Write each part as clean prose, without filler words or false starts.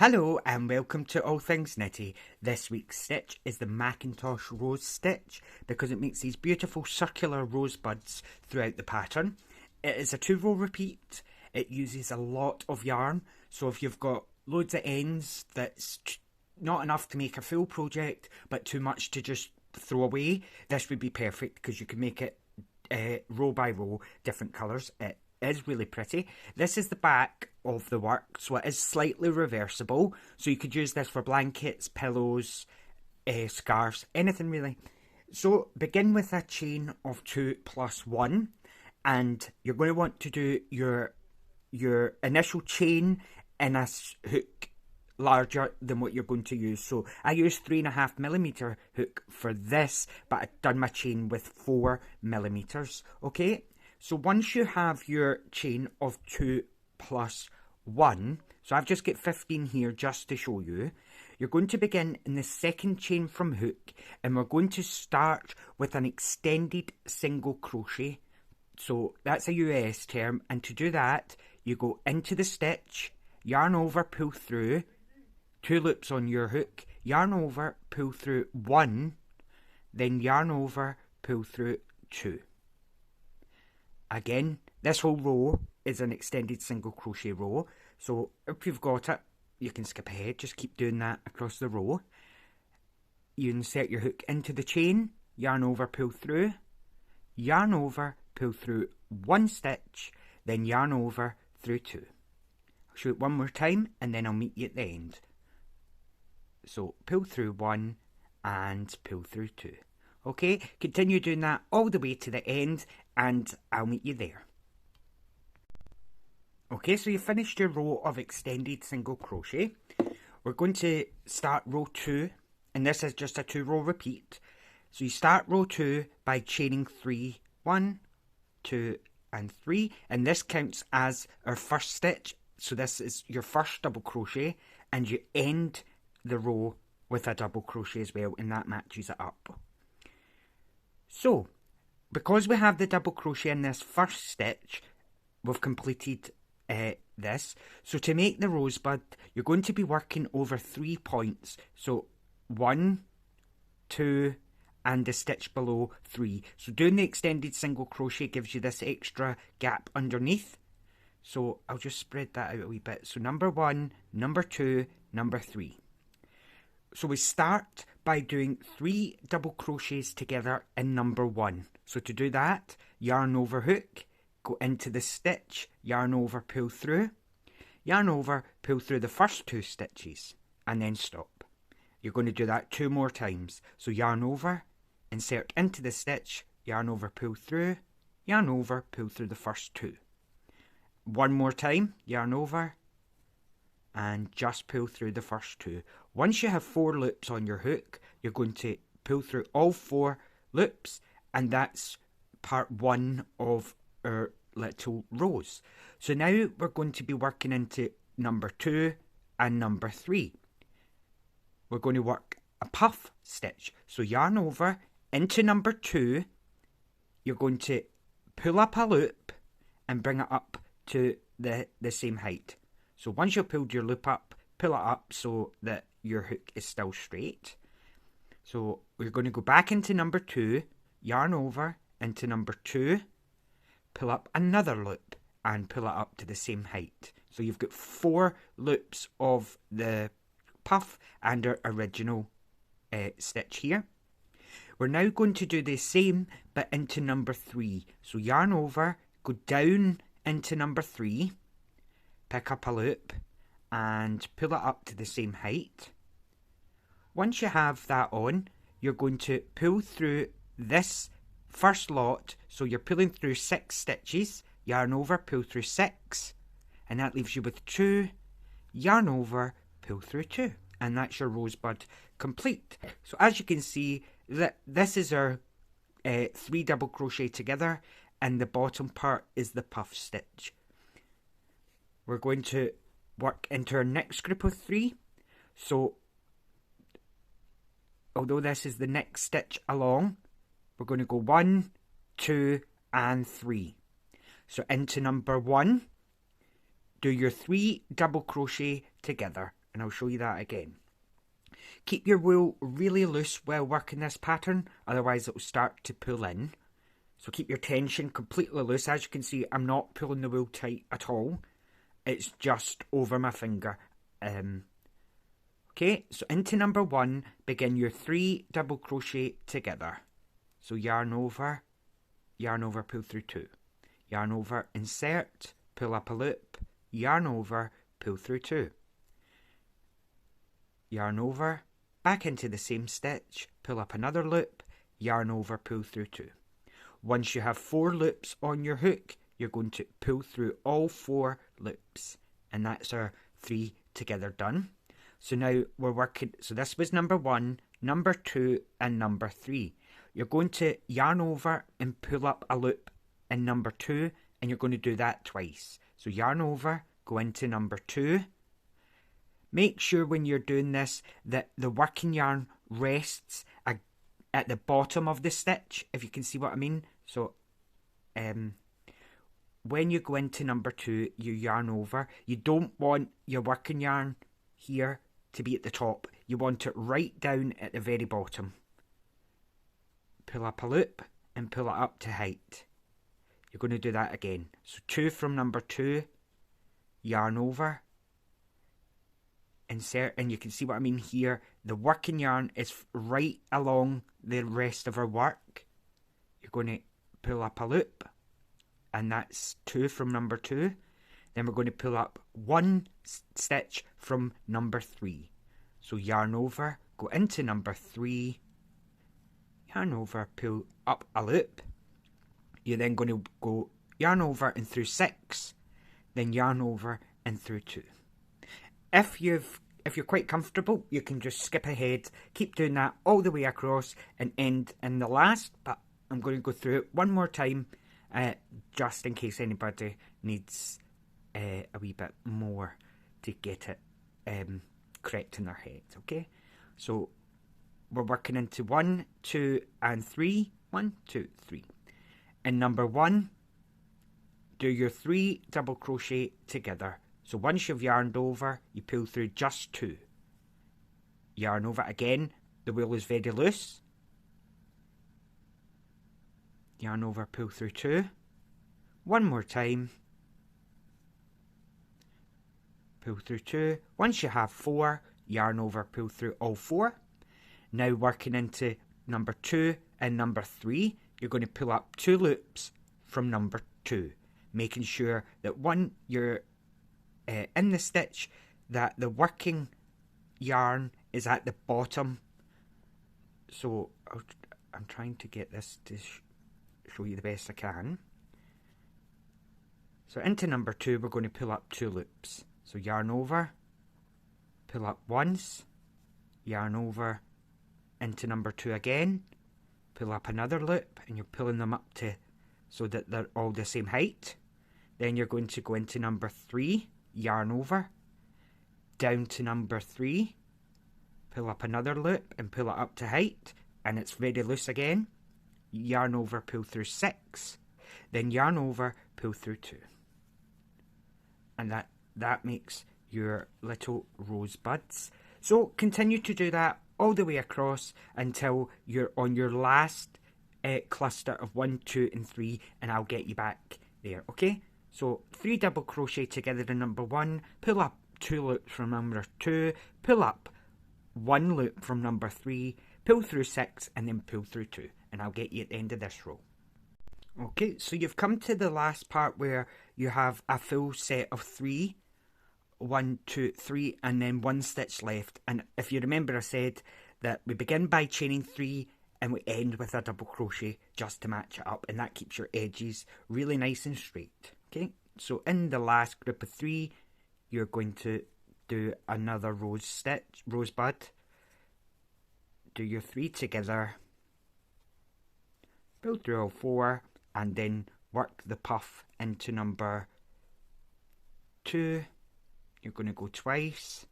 Hello and welcome to All Things Knitty. This week's stitch is the Mackintosh Rose Stitch because it makes these beautiful circular rosebuds throughout the pattern. It is a 2-row repeat. It uses a lot of yarn, so if you've got loads of ends that's not enough to make a full project but too much to just throw away, this would be perfect because you can make it row by row, different colours. It is really pretty. This is the back of the work, so it is slightly reversible, so you could use this for blankets, pillows, scarves, anything really. So begin with a chain of 2 plus 1, and you're going to want to do your initial chain in a hook larger than what you're going to use. So I used 3.5mm hook for this, but I've done my chain with 4mm. Okay, so once you have your chain of 2 plus 1, so I've just got 15 here just to show you, you're going to begin in the second chain from hook, and we're going to start with an extended single crochet. So that's a US term, and to do that you go into the stitch, yarn over, pull through 2 loops on your hook, yarn over, pull through 1, then yarn over, pull through 2. Again, this whole row is an extended single crochet row, so if you've got it, you can skip ahead, just keep doing that across the row. You insert your hook into the chain, yarn over, pull through, yarn over, pull through 1 stitch, then yarn over through 2. I'll show it one more time and then I'll meet you at the end. So pull through 1 and pull through 2. Okay, continue doing that all the way to the end and I'll meet you there. Okay, so you finished your row of extended single crochet. We're going to start row 2, and this is just a 2-row repeat. So you start row 2 by chaining 3, 1, 2 and 3, and this counts as our first stitch. So this is your first double crochet, and you end the row with a double crochet as well, and that matches it up. So because we have the double crochet in this first stitch, we've completed this. So to make the rosebud, you're going to be working over 3 points. So 1, 2 and the stitch below 3. So doing the extended single crochet gives you this extra gap underneath. So I'll just spread that out a wee bit. So number 1, number 2, number 3. So we start by doing 3 double crochets together in number 1. So to do that, yarn over, hook, go into the stitch, yarn over, pull through, yarn over, pull through the first 2 stitches, and then stop. You're going to do that 2 more times. So yarn over, insert into the stitch, yarn over, pull through, yarn over, pull through the first 2. One more time, yarn over, and just pull through the first 2. Once you have 4 loops on your hook, you're going to pull through all 4 loops, and that's part 1 of our little rows. So now we're going to be working into number 2 and number 3. We're going to work a puff stitch. So yarn over into number 2, you're going to pull up a loop and bring it up to the same height. So once you've pulled your loop up, pull it up so that your hook is still straight. So we're going to go back into number 2, yarn over into number 2, pull up another loop and pull it up to the same height. So you've got 4 loops of the puff and our original stitch here. We're now going to do the same but into number 3. So yarn over, go down into number 3, pick up a loop and pull it up to the same height. Once you have that on, you're going to pull through this first lot. So you're pulling through 6 stitches, yarn over, pull through 6, and that leaves you with 2, yarn over, pull through 2, and that's your rosebud complete. So as you can see, that this is our 3 double crochet together, and the bottom part is the puff stitch. We're going to work into our next group of 3. So although this is the next stitch along, we're going to go 1, 2 and 3. So into number 1, do your 3 double crochet together and I'll show you that again. Keep your wool really loose while working this pattern, otherwise it will start to pull in. So keep your tension completely loose. As you can see, I'm not pulling the wool tight at all. It's just over my finger. Okay, so into number 1, begin your 3 double crochet together. So yarn over, pull through 2. Yarn over, insert, pull up a loop, yarn over, pull through 2. Yarn over, back into the same stitch, pull up another loop, yarn over, pull through 2. Once you have 4 loops on your hook, you're going to pull through all 4 loops. And that's our 3 together done. So now we're working, so this was number 1, number 2 and number 3. You're going to yarn over and pull up a loop in number 2, and you're going to do that twice. So yarn over, go into number 2. Make sure when you're doing this that the working yarn rests at the bottom of the stitch, if you can see what I mean. So when you go into number 2, you yarn over. You don't want your working yarn here to be at the top. You want it right down at the very bottom. Pull up a loop and pull it up to height. You're going to do that again. So 2 from number 2, yarn over, insert, and you can see what I mean here. The working yarn is right along the rest of our work. You're going to pull up a loop, and that's 2 from number 2. Then we're going to pull up 1 stitch from number 3. So yarn over, go into number 3, yarn over, pull up a loop. You're then going to go yarn over and through 6, then yarn over and through 2. If you're quite comfortable, you can just skip ahead, keep doing that all the way across and end in the last, but I'm going to go through it one more time just in case anybody needs a wee bit more to get it correct in their heads, okay? So we're working into 1, 2 and 3. 1, 2, 3. In number 1, do your 3 double crochet together. So once you've yarned over, you pull through just 2. Yarn over again, the wool is very loose. Yarn over, pull through 2. One more time. Pull through 2. Once you have 4, yarn over, pull through all 4. Now working into number 2 and number 3, you're going to pull up 2 loops from number 2, making sure that you're in the stitch, that the working yarn is at the bottom. So I'm trying to get this to show you the best I can. So into number 2, we're going to pull up 2 loops. So yarn over, pull up once, yarn over into number 2 again, pull up another loop, and you're pulling them up to so that they're all the same height. Then you're going to go into number 3, yarn over, down to number 3, pull up another loop and pull it up to height, and it's very loose again. Yarn over, pull through 6, then yarn over, pull through 2. And that makes your little rosebuds. So continue to do that all the way across until you're on your last cluster of 1, 2 and 3, and I'll get you back there, okay? So 3 double crochet together in number 1, pull up 2 loops from number 2, pull up 1 loop from number 3, pull through 6 and then pull through 2, and I'll get you at the end of this row. Okay, so you've come to the last part where you have a full set of 3, 1, 2, 3, and then 1 stitch left. And if you remember, I said that we begin by chaining 3 and we end with a double crochet just to match it up, and that keeps your edges really nice and straight. Okay, so in the last group of 3, you're going to do another rosebud. Do your 3 together, pull through all 4, and then work the puff into number 2. You're going to go twice.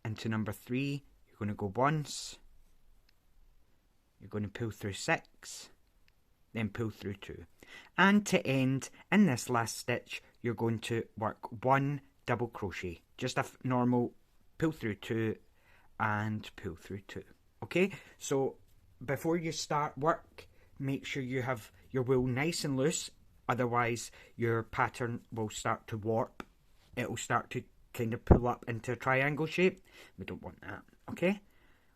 Into number 3, you're going to go once. You're going to pull through 6, then pull through 2. And to end, in this last stitch, you're going to work 1 double crochet, just a normal pull through 2 and pull through 2. Okay, so before you start work, make sure you have your wool nice and loose, otherwise your pattern will start to warp. It'll start to kind of pull up into a triangle shape. We don't want that. Okay,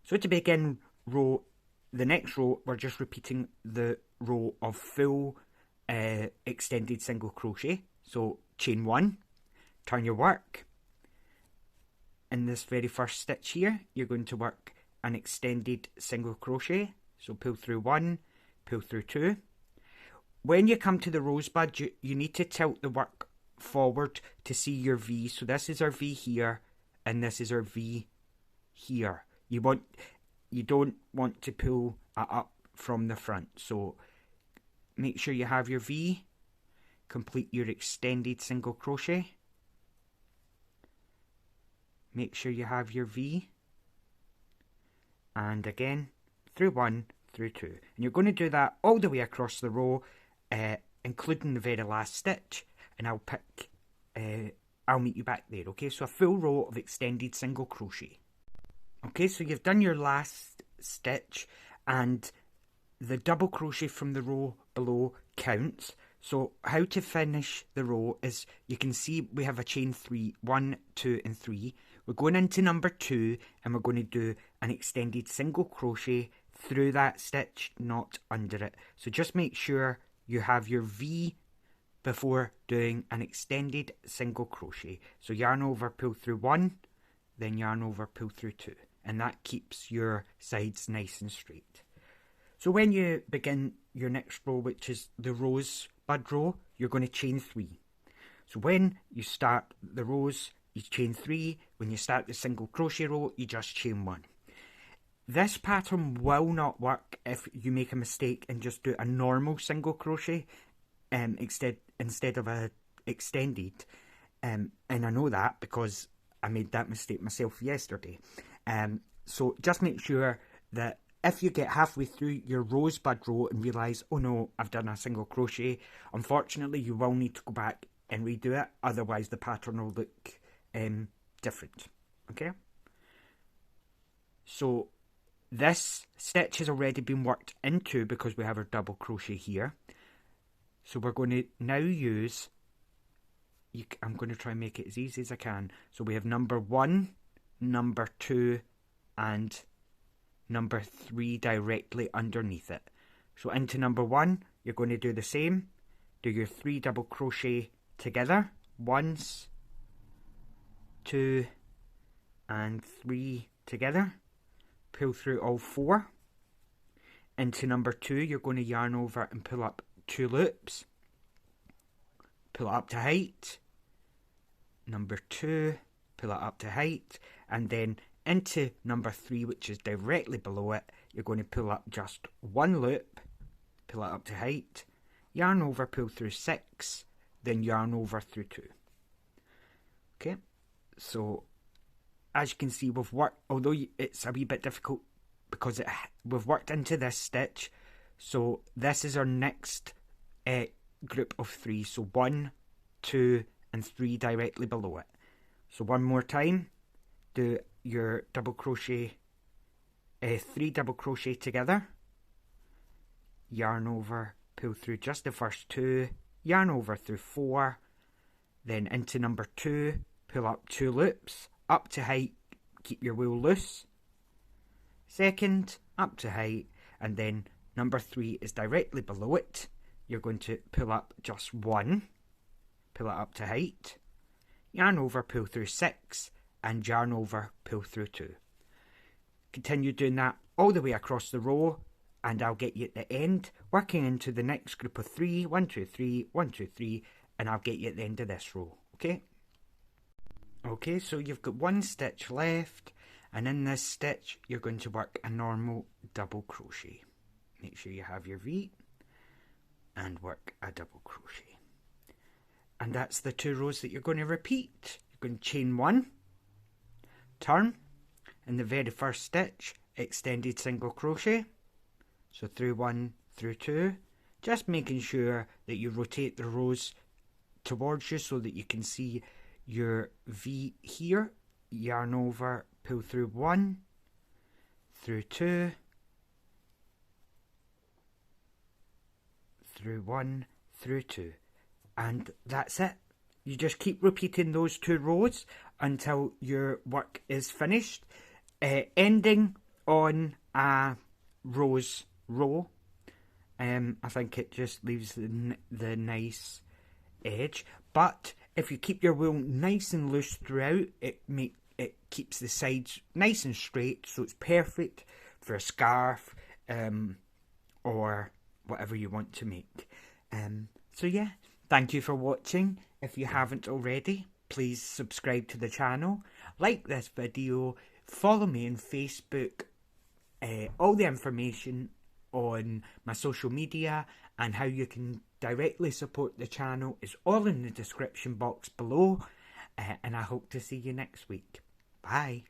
so to begin the next row, we're just repeating the row of full extended single crochet. So chain 1, turn your work. In this very first stitch here, you're going to work an extended single crochet. So pull through 1, pull through 2. When you come to the rosebud, you need to tilt the work forward to see your V. So this is our V here, and this is our V here. You don't want to pull it up from the front. So make sure you have your V. Complete your extended single crochet. Make sure you have your V. And again, through 1, through 2. And you're going to do that all the way across the row, including the very last stitch. And I'll meet you back there, okay? So a full row of extended single crochet. Okay, so you've done your last stitch, and the double crochet from the row below counts. So how to finish the row is, you can see we have a chain 3, 1, 2 and 3. We're going into number 2 and we're going to do an extended single crochet through that stitch, not under it. So just make sure you have your V before doing an extended single crochet. So yarn over, pull through 1, then yarn over, pull through 2. And that keeps your sides nice and straight. So when you begin your next row, which is the rosebud row, you're going to chain 3. So when you start the rows, you chain 3. When you start the single crochet row, you just chain 1. This pattern will not work if you make a mistake and just do a normal single crochet instead of a extended. And I know that because I made that mistake myself yesterday. So just make sure that if you get halfway through your rosebud row and realise, oh no, I've done a single crochet, unfortunately you will need to go back and redo it, otherwise the pattern will look different. Okay? So this stitch has already been worked into because we have our double crochet here. So we're going to now use, I'm going to try and make it as easy as I can. So we have number 1, number 2 and number 3 directly underneath it. So into number 1, you're going to do the same. Do your 3 double crochet together. Once, 2 and 3 together. Pull through all 4. Into number 2, you're going to yarn over and pull up 2 loops. Pull it up to height. Number 2, pull it up to height. And then into number 3, which is directly below it, you're going to pull up just 1 loop, pull it up to height, yarn over, pull through 6, then yarn over through 2. Okay, so as you can see, we've worked, although it's a wee bit difficult because we've worked into this stitch. So this is our next group of 3. So 1, 2 and 3 directly below it. So one more time, do your double crochet, 3 double crochet together, yarn over, pull through just the first 2, yarn over through 4, then into number 2, pull up 2 loops, up to height, keep your wool loose, second, up to height, and then number 3 is directly below it. You're going to pull up just 1, pull it up to height, yarn over, pull through 6, and yarn over, pull through 2. Continue doing that all the way across the row, and I'll get you at the end, working into the next group of 3, 1, 2, 3, 1, 2, 3, and I'll get you at the end of this row, okay? Okay, so you've got 1 stitch left, and in this stitch, you're going to work a normal double crochet. Make sure you have your V, and work a double crochet. And that's the 2 rows that you're going to repeat. You're going to chain 1, turn, in the very first stitch, extended single crochet, so through 1, through 2, just making sure that you rotate the rows towards you so that you can see your V here, yarn over, pull through 1, through 2, through 1, through 2, and that's it. You just keep repeating those 2 rows until your work is finished, ending on a rose row. I think it just leaves the nice edge, but if you keep your wool nice and loose throughout, it keeps the sides nice and straight, so it's perfect for a scarf or whatever you want to make. So yeah, thank you for watching. If you haven't already, please subscribe to the channel, like this video, follow me on Facebook. All the information on my social media and how you can directly support the channel is all in the description box below, and I hope to see you next week. Bye.